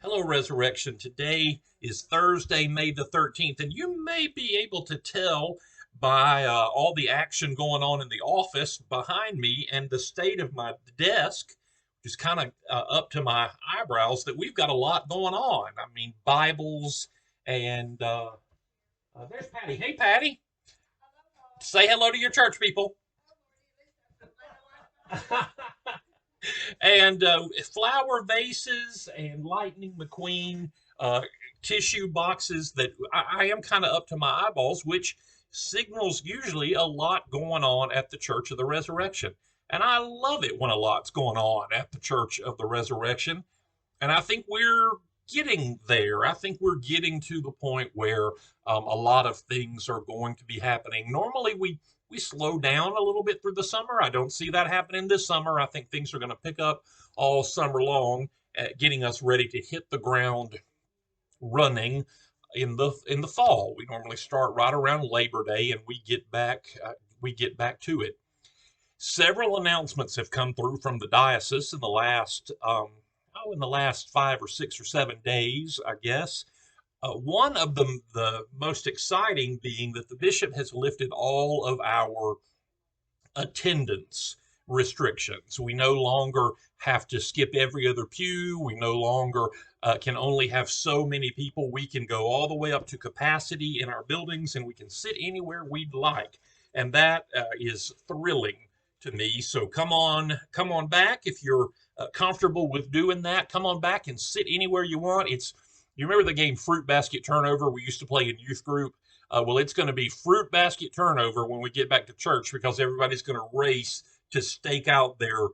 Hello, Resurrection. Today is Thursday, May the 13th, and you may be able to tell by all the action going on in the office behind me and the state of my desk, which is kind of up to my eyebrows, that we've got a lot going on. I mean, Bibles and there's Patty. Hey, Patty, say hello to your church people. And flower vases and Lightning McQueen uh, tissue boxes that I am kind of up to my eyeballs, which signals usually a lot going on at the Church of the Resurrection. And I love it when a lot's going on at the Church of the Resurrection. And I think we're getting there. I think we're getting to the point where a lot of things are going to be happening. Normally, we slow down a little bit through the summer. I don't see that happening this summer. I think things are going to pick up all summer long, getting us ready to hit the ground running in the fall. We normally start right around Labor Day, and we get back to it. Several announcements have come through from the diocese in the last 5 or 6 or 7 days, I guess. One of them, the most exciting, being that the bishop has lifted all of our attendance restrictions. We no longer have to skip every other pew. We no longer can only have so many people. We can go all the way up to capacity in our buildings, and we can sit anywhere we'd like. And that is thrilling to me. So come on back if you're comfortable with doing that. Come on back and sit anywhere you want. You remember the game Fruit Basket Turnover we used to play in youth group? Well, it's going to be fruit basket turnover when we get back to church because everybody's going to race to stake out their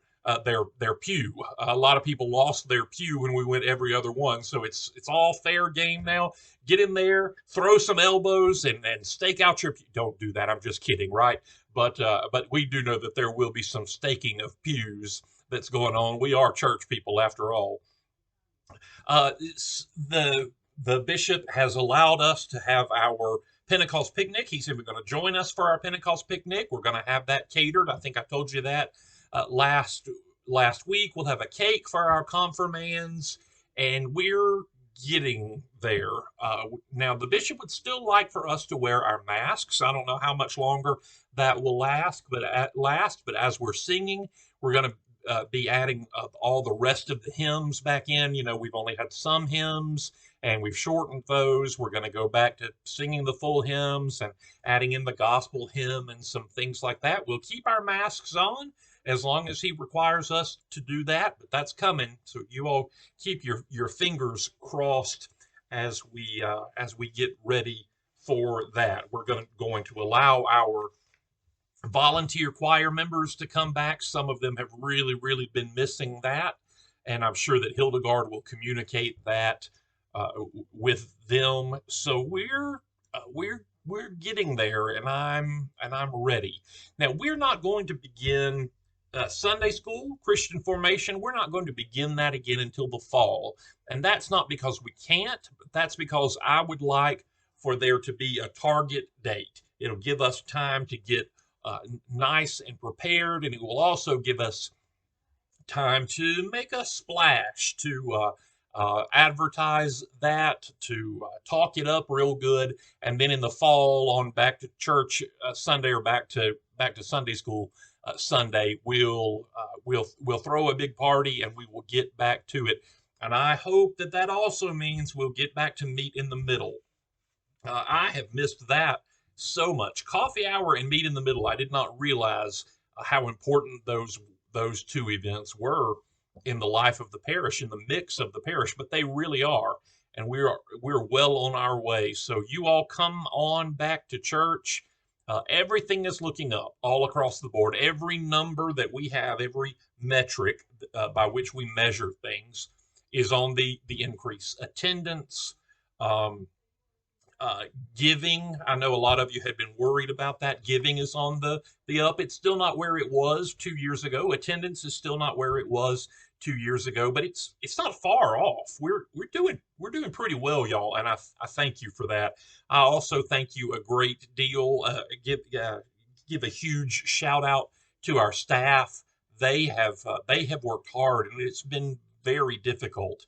pew. A lot of people lost their pew when we went every other one, so it's all fair game now. Get in there, throw some elbows, and stake out your pew. Don't do that. I'm just kidding, right? But we do know that there will be some staking of pews that's going on. We are church people after all. The bishop has allowed us to have our Pentecost picnic. He said we're going to join us for our Pentecost picnic. We're going to have that catered. I think I told you that last week. We'll have a cake for our confirmands, and we're getting there. Now, the bishop would still like for us to wear our masks. I don't know how much longer that will last, but as we're singing, we're going to be adding all the rest of the hymns back in. You know, we've only had some hymns and we've shortened those. We're going to go back to singing the full hymns and adding in the gospel hymn and some things like that. We'll keep our masks on as long as he requires us to do that, but that's coming. So you all keep your fingers crossed as we get ready for that. We're going to allow our volunteer choir members to come back. Some of them have really been missing that, and I'm sure that Hildegard will communicate that with them. So we're getting there, and I'm ready. Now we're not going to begin Sunday school, Christian formation. We're not going to begin that again until the fall, and that's not because we can't, but that's because I would like for there to be a target date. It'll give us time to get nice and prepared, and it will also give us time to make a splash, to advertise that, to talk it up real good, and then in the fall on back to church Sunday or back to Sunday school Sunday, we'll throw a big party and we will get back to it. And I hope that that also means we'll get back to meet in the middle. I have missed that so much. Coffee hour and meet in the middle. I did not realize how important those two events were in the life of the parish, in the mix of the parish, but they really are, and we're well on our way. So you all come on back to church. Everything is looking up all across the board. Every number that we have, every metric by which we measure things, is on the increase. Attendance, um, uh, giving. I know a lot of you had been worried about that. Giving is on the up. It's still not where it was 2 years ago. Attendance is still not where it was 2 years ago, but it's not far off. We're doing pretty well, y'all, and I thank you for that. I also thank you a great deal. Give a huge shout out to our staff. They have worked hard, and it's been very difficult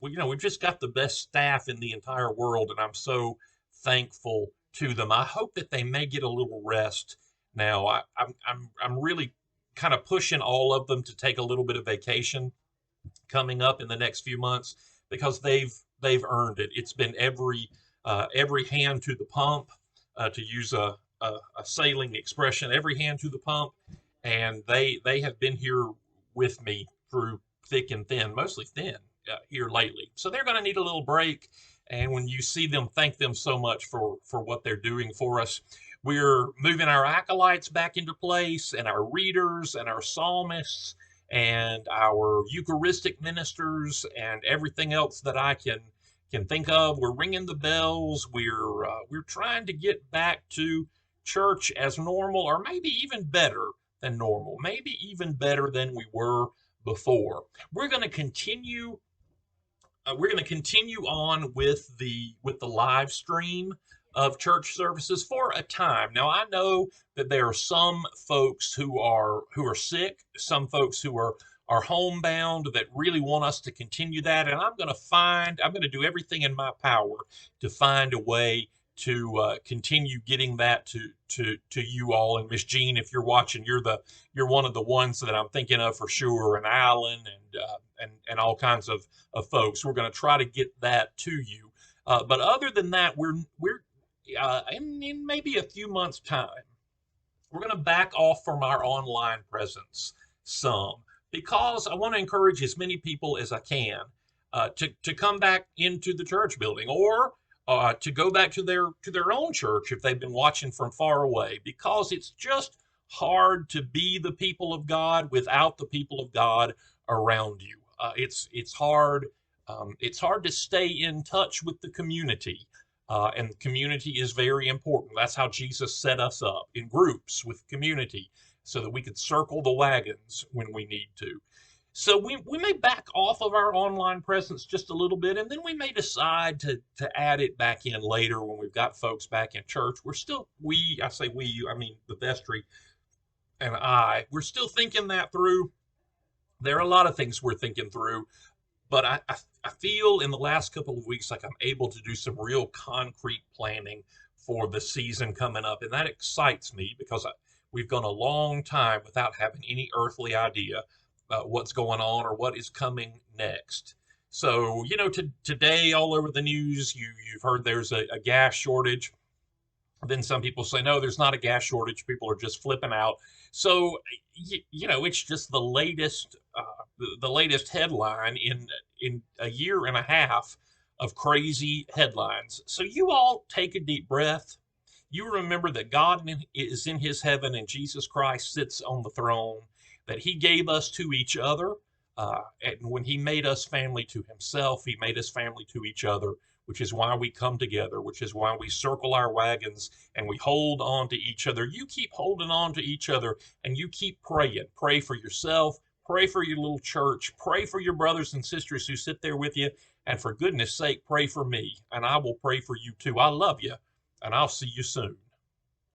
We've just got the best staff in the entire world, and I'm so thankful to them. I hope that they may get a little rest now. I'm really kind of pushing all of them to take a little bit of vacation coming up in the next few months because they've earned it. It's been every hand to the pump, to use a sailing expression, every hand to the pump, and they have been here with me through thick and thin, mostly thin here lately. So they're going to need a little break. And when you see them, thank them so much for what they're doing for us. We're moving our acolytes back into place, and our readers and our psalmists and our Eucharistic ministers and everything else that I can think of. We're ringing the bells. We're trying to get back to church as normal, or maybe even better than normal, maybe even better than we were before. We're going to continue. We're going to continue on with the live stream of church services for a time. Now, I know that there are some folks who are sick, some folks who are homebound that really want us to continue that, and I'm going to do everything in my power to find a way to continue getting that to you all. And Miss Jean, if you're watching, you're one of the ones that I'm thinking of for sure, and Alan and all kinds of folks. We're going to try to get that to you. But other than that, we're in maybe a few months' time, we're going to back off from our online presence some, because I want to encourage as many people as I can to come back into the church building, or to go back to their own church if they've been watching from far away, because it's just hard to be the people of God without the people of God around you. It's hard. It's hard to stay in touch with the community, and the community is very important. That's how Jesus set us up, in groups with community, so that we could circle the wagons when we need to. So we may back off of our online presence just a little bit, and then we may decide to add it back in later when we've got folks back in church. I say we, I mean the vestry and we're still thinking that through. There are a lot of things we're thinking through, but I feel in the last couple of weeks like I'm able to do some real concrete planning for the season coming up, and that excites me because we've gone a long time without having any earthly idea what's going on or what is coming next. So, today all over the news, you've heard there's a gas shortage. Then some people say, no, there's not a gas shortage. People are just flipping out. So, it's just the latest headline in a year and a half of crazy headlines. So you all take a deep breath. You remember that God is in his heaven and Jesus Christ sits on the throne, that he gave us to each other. And when he made us family to himself, he made us family to each other, which is why we come together, which is why we circle our wagons and we hold on to each other. You keep holding on to each other, and you keep praying. Pray for yourself. Pray for your little church. Pray for your brothers and sisters who sit there with you. And for goodness sake, pray for me. And I will pray for you too. I love you, and I'll see you soon.